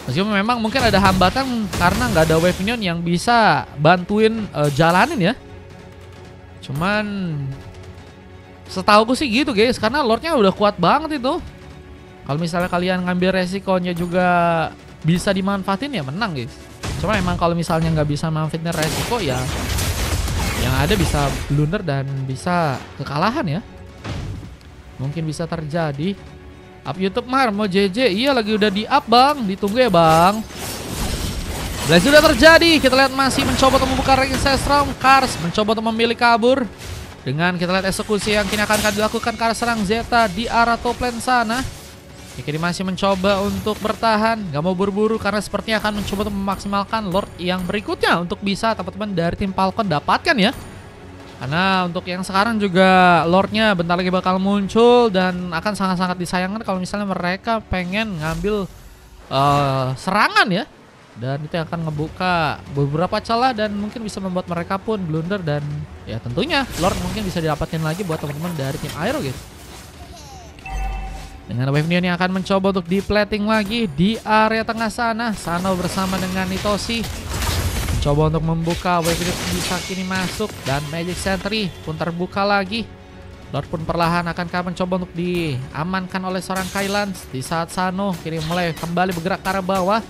[SPEAKER 2] Meskipun memang mungkin ada hambatan karena nggak ada wave minion yang bisa bantuin jalanin ya. Cuman setauku sih gitu guys, karena lordnya udah kuat banget itu. Kalau misalnya kalian ngambil resikonya juga bisa dimanfaatin ya menang guys. Cuma emang kalau misalnya nggak bisa manfaatin resiko ya yang ada bisa blunder dan bisa kekalahan ya. Mungkin bisa terjadi. Up YouTube Mar mau JJ. Iya lagi udah di up bang. Ditunggu ya bang. Dan sudah terjadi. Kita lihat masih mencoba untuk membuka ranking Sestrom. Kars mencoba untuk memilih kabur. Dengan kita lihat eksekusi yang kini akan dilakukan ke arah serang Zeta di arah top lane sana. Kini masih mencoba untuk bertahan, gak mau buru-buru karena sepertinya akan mencoba untuk memaksimalkan Lord yang berikutnya untuk bisa teman-teman dari tim Falcon dapatkan ya. Karena untuk yang sekarang juga Lordnya bentar lagi bakal muncul dan akan sangat-sangat disayangkan kalau misalnya mereka pengen ngambil serangan ya. Dan itu akan ngebuka beberapa celah dan mungkin bisa membuat mereka pun blunder dan ya tentunya Lord mungkin bisa didapatkan lagi buat teman-teman dari tim Aero guys. Dengan wave minion yang akan mencoba untuk di-plating lagi di area tengah sana. Sano bersama dengan Nitoshi mencoba untuk membuka wave minion bisa kini masuk. Dan Magic Sentry pun terbuka lagi. Lord pun perlahan akankah mencoba untuk diamankan oleh seorang Kylans. Di saat Sano kini mulai kembali bergerak ke arah bawah.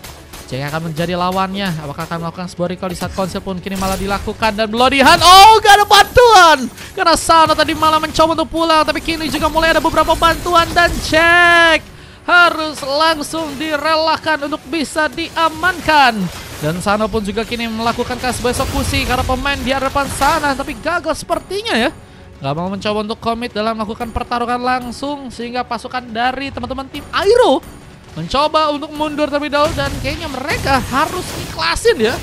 [SPEAKER 2] Jack akan menjadi lawannya. Apakah akan melakukan sebuah recall di saat konsep pun kini malah dilakukan. Dan Bloody Hand, oh gak ada bantuan. Karena Sano tadi malah mencoba untuk pulang. Tapi kini juga mulai ada beberapa bantuan. Dan Jack harus langsung direlakan untuk bisa diamankan. Dan Sano pun juga kini melakukan sebuah eksekusi karena pemain di hadapan sana. Tapi gagal sepertinya ya. Gak mau mencoba untuk komit dalam melakukan pertarungan langsung. Sehingga pasukan dari teman-teman tim Aero mencoba untuk mundur terlebih dahulu dan kayaknya mereka harus ikhlasin ya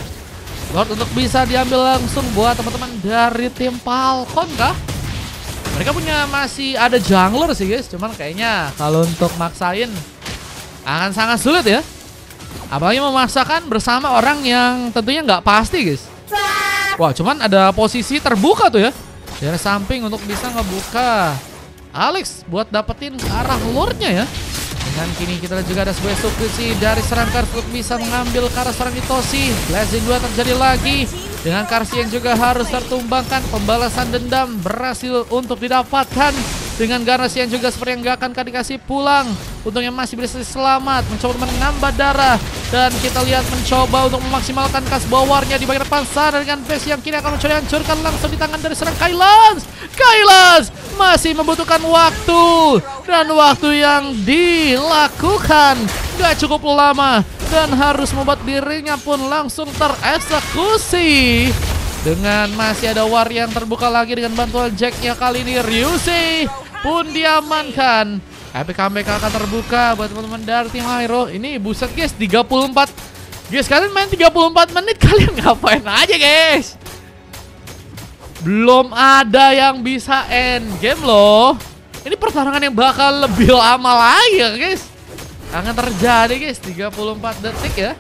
[SPEAKER 2] Lord untuk bisa diambil langsung buat teman-teman dari tim Falcon kah? Mereka punya masih ada jungler sih guys, cuman kayaknya kalau untuk maksain akan sangat sulit ya. Apalagi memaksakan bersama orang yang tentunya nggak pasti guys. Wah cuman ada posisi terbuka tuh ya dari samping untuk bisa ngebuka Alex buat dapetin ke arah Lordnya ya. Dan kini kita lihat juga ada sebuah eksekusi dari serang Kars untuk bisa mengambil ke arah serang Nitoshi. Blazing 2 terjadi lagi. Dengan Kars yang juga harus tertumbangkan. Pembalasan dendam berhasil untuk didapatkan. Dengan Ganas yang juga seperti yang gak akan dikasih pulang. Untungnya masih bisa selamat. Mencoba menambah darah. Dan kita lihat mencoba untuk memaksimalkan kas bawarnya di bagian depan sana. Dengan base yang kini akan mencoba hancurkan langsung di tangan dari serang Kylans. Kylans masih membutuhkan waktu. Dan waktu yang dilakukan gak cukup lama. Dan harus membuat dirinya pun langsung tereksekusi. Dengan masih ada war yang terbuka lagi dengan bantuan Jacknya kali ini. Ryusei pun diamankan. Epic comeback akan terbuka buat teman-teman dari tim Aero. Ini buset guys 34. Guys kalian main 34 menit kalian ngapain aja guys? Belum ada yang bisa end game loh. Ini pertarungan yang bakal lebih lama lagi ya guys. Akan terjadi guys 34 detik ya.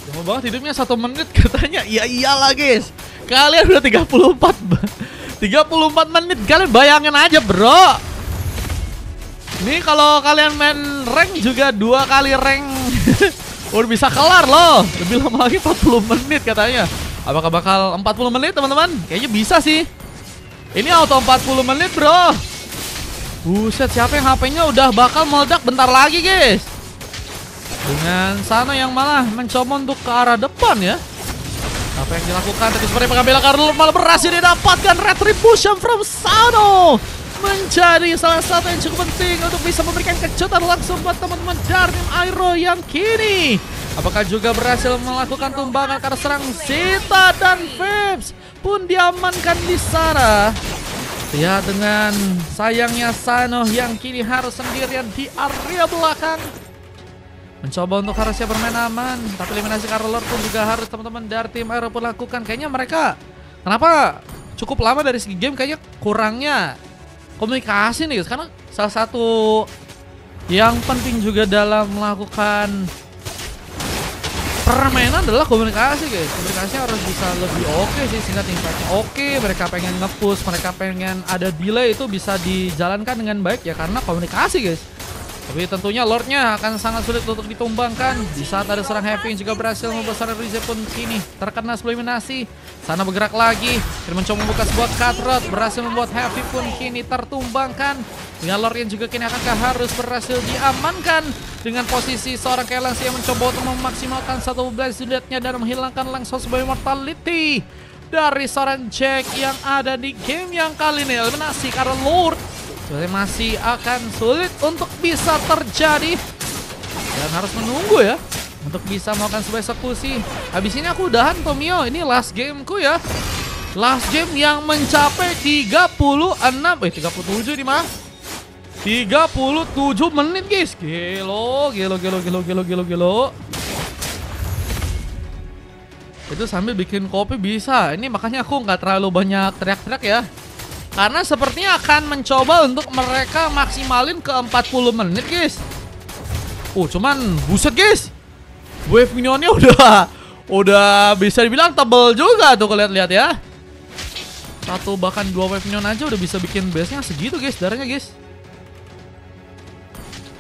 [SPEAKER 2] Lama banget hidupnya 1 menit katanya. Iya iyalah guys. Kalian udah 34 menit. Kalian bayangin aja bro. Ini kalau kalian main rank juga 2 kali rank udah bisa kelar loh. Lebih lama lagi 40 menit katanya. Apakah bakal 40 menit teman-teman? Kayaknya bisa sih. Ini auto 40 menit bro. Buset siapa yang HP-nya udah bakal meledak bentar lagi guys. Dengan Sano yang malah mencoba untuk ke arah depan ya. Apa yang dilakukan tapi seperti pengambilan karena malah berhasil didapatkan retribution from Sano. Menjadi salah satu yang cukup penting untuk bisa memberikan kejutan langsung buat teman-teman dari tim Aero yang kini. Apakah juga berhasil melakukan tumbangan karena serang Zeta dan Vebs pun diamankan di sana. Ya dengan sayangnya Sano yang kini harus sendirian di area belakang. Mencoba untuk harusnya bermain aman. Tapi eliminasi Karolor pun juga harus teman-teman dari tim Aero pun lakukan. Kayaknya mereka kenapa cukup lama dari segi game, kayaknya kurangnya komunikasi nih guys. Karena salah satu yang penting juga dalam melakukan permainan adalah komunikasi guys. Komunikasinya harus bisa lebih oke sih, sehingga tim fightnya oke. Mereka pengen nge-push, mereka pengen ada delay, itu bisa dijalankan dengan baik ya karena komunikasi guys. Tapi tentunya Lordnya akan sangat sulit untuk ditumbangkan. Di saat ada serang heavy yang juga berhasil membuat seorang Rize pun kini terkena sebuah eliminasi. Sana bergerak lagi dan mencoba membuka sebuah cutthroat, berhasil membuat heavy pun kini tertumbangkan. Dengan Lord yang juga kini akankah harus berhasil diamankan dengan posisi seorang Kaelansi yang mencoba untuk memaksimalkan satu blast unitnya dan menghilangkan langsung sebuah immortality dari seorang Jack yang ada di game yang kali ini. Eliminasi karena Lord masih akan sulit untuk bisa terjadi dan harus menunggu ya untuk bisa melakukan sebuah eksekusi. Habis ini aku udahan Tomio, ini last gameku ya. Last game yang mencapai 37 nih mah. 37 menit guys. Gelo. Itu sambil bikin kopi bisa. Ini makanya aku nggak terlalu banyak teriak-teriak ya. Karena sepertinya akan mencoba untuk mereka maksimalin ke 40 menit guys. Cuman buset guys, wave minionnya udah bisa dibilang tebel juga tuh kalau lihat-lihat ya. Satu bahkan 2 wave minion aja udah bisa bikin base-nya segitu guys, darahnya guys.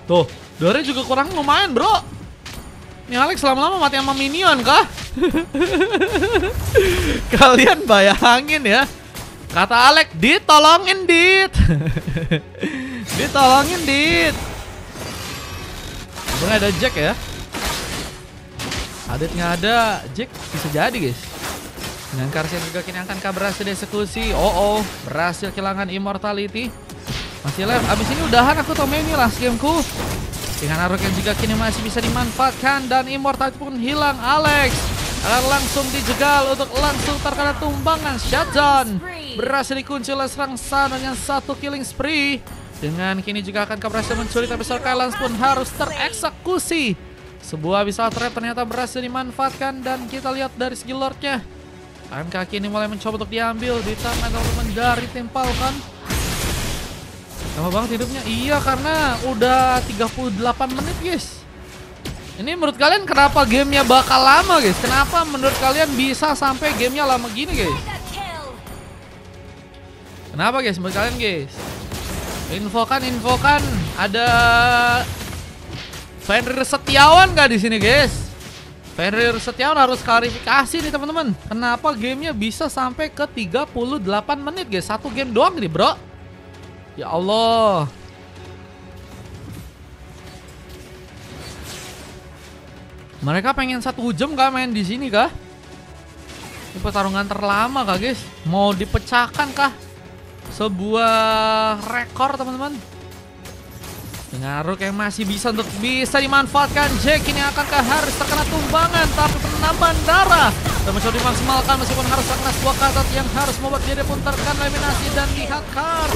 [SPEAKER 2] Tuh, darahnya juga kurang lumayan bro. Ini Alex lama-lama mati sama minion kah? Kalian bayangin ya. Kata Alex, ditolongin Dit. Ditolongin Dit. Udah ada Jack ya. Adit nggak ada, Jack bisa jadi guys. Dengan Karsian juga kini akan berhasil dieksekusi. Berhasil kehilangan immortality. Masih live, abis ini udahan aku Tomei ini last gameku. Dengan Aruk yang juga kini masih bisa dimanfaatkan dan immortality pun hilang. Alex akan langsung dijegal untuk langsung terkena tumbangan shutdown. Berhasil dikunci oleh serang Sano yang satu killing spree. Dengan kini juga akan berhasil mencuri, tapi Sir Kylans pun harus tereksekusi. Sebuah bisa trap ternyata berhasil dimanfaatkan dan kita lihat dari segi Lordnya. AMK kini mulai mencoba untuk diambil di tangan teman-teman dari tim Falcon. Lama banget hidupnya. Iya karena udah 38 menit guys. Ini menurut kalian kenapa gamenya bakal lama guys? Kenapa menurut kalian bisa sampai gamenya lama gini guys? Kenapa guys menurut kalian guys? Infokan ada Fenrir Setiawan gak di sini guys? Fenrir Setiawan harus klarifikasi nih teman-teman. Kenapa gamenya bisa sampai ke 38 menit guys? Satu game doang nih bro. Ya Allah. Mereka pengen 1 jam kah main di sini kah? Ini pertarungan terlama kah guys? Mau dipecahkan kah sebuah rekor teman-teman? Dengan Rook yang masih bisa dimanfaatkan. Jack ini akankah harus terkena tumbangan, tapi penambahan darah dan mencoba dimaksimalkan meskipun harus terkena sebuah katat yang harus membuat dia pun terkena eliminasi. Dan lihat Kar,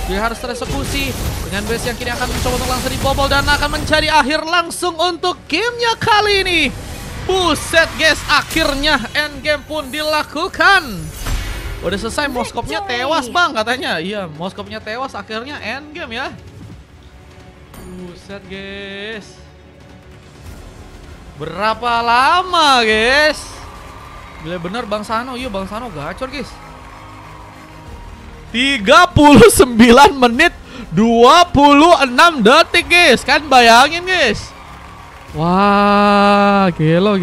[SPEAKER 2] dia harus tereksekusi dengan base yang kini akan mencoba untuk langsung dibobol dan akan menjadi akhir langsung untuk gamenya kali ini. Buset guys, akhirnya endgame pun dilakukan. Udah selesai, Moskopnya tewas bang katanya. Iya, Moskopnya tewas, akhirnya endgame ya. Buset guys, berapa lama guys? Gila bener Bang Sano. Iya Bang Sano gacor guys. 39 menit 26 detik guys. Kan bayangin guys. Wah, gelo.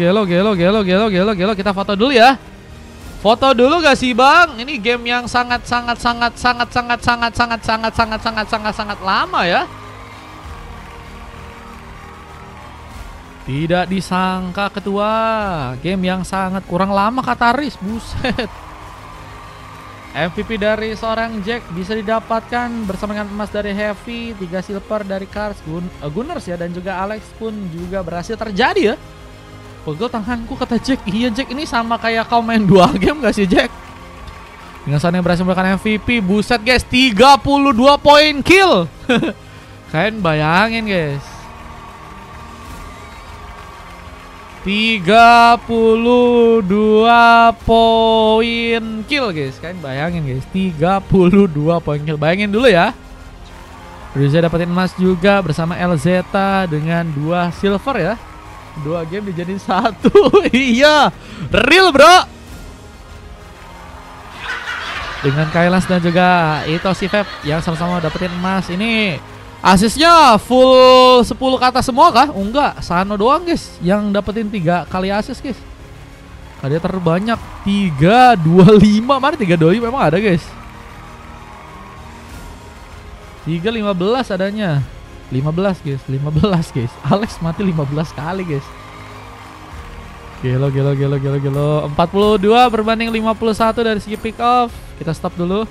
[SPEAKER 2] Kita foto dulu ya. Foto dulu gak sih bang? Ini game yang sangat lama ya. Tidak disangka ketua, game yang sangat kurang lama kata Riz, buset. MVP dari seorang Jack bisa didapatkan bersama dengan emas dari Heavy, 3 silver dari Cars, Gunners ya, dan juga Alex pun juga berhasil terjadi ya. Pegel tanganku kata Jack. Iya Jack, ini sama kayak kau main 2 game gak sih Jack? Dengan sana yang berhasil mendapatkan MVP, buset guys, 32 poin kill. Kalian bayangin guys. 32 poin kill guys. Kalian bayangin guys, 32 poin kill. Bayangin dulu ya. Bisa dapetin emas juga bersama LZ dengan 2 silver ya. 2 game dijadiin 1. Iya, real bro. Dengan Kailas dan juga Ito si Feb yang sama-sama dapetin emas. Ini asisnya full 10 ke atas semua kah? Enggak, Sano doang guys yang dapetin 3 kali asis guys. Ada terbanyak 325. Mana 325 memang ada guys. 315 adanya. 15 guys, 15 guys. Alex mati 15 kali guys. Gelo. 42 berbanding 51 dari segi pick off. Kita stop dulu.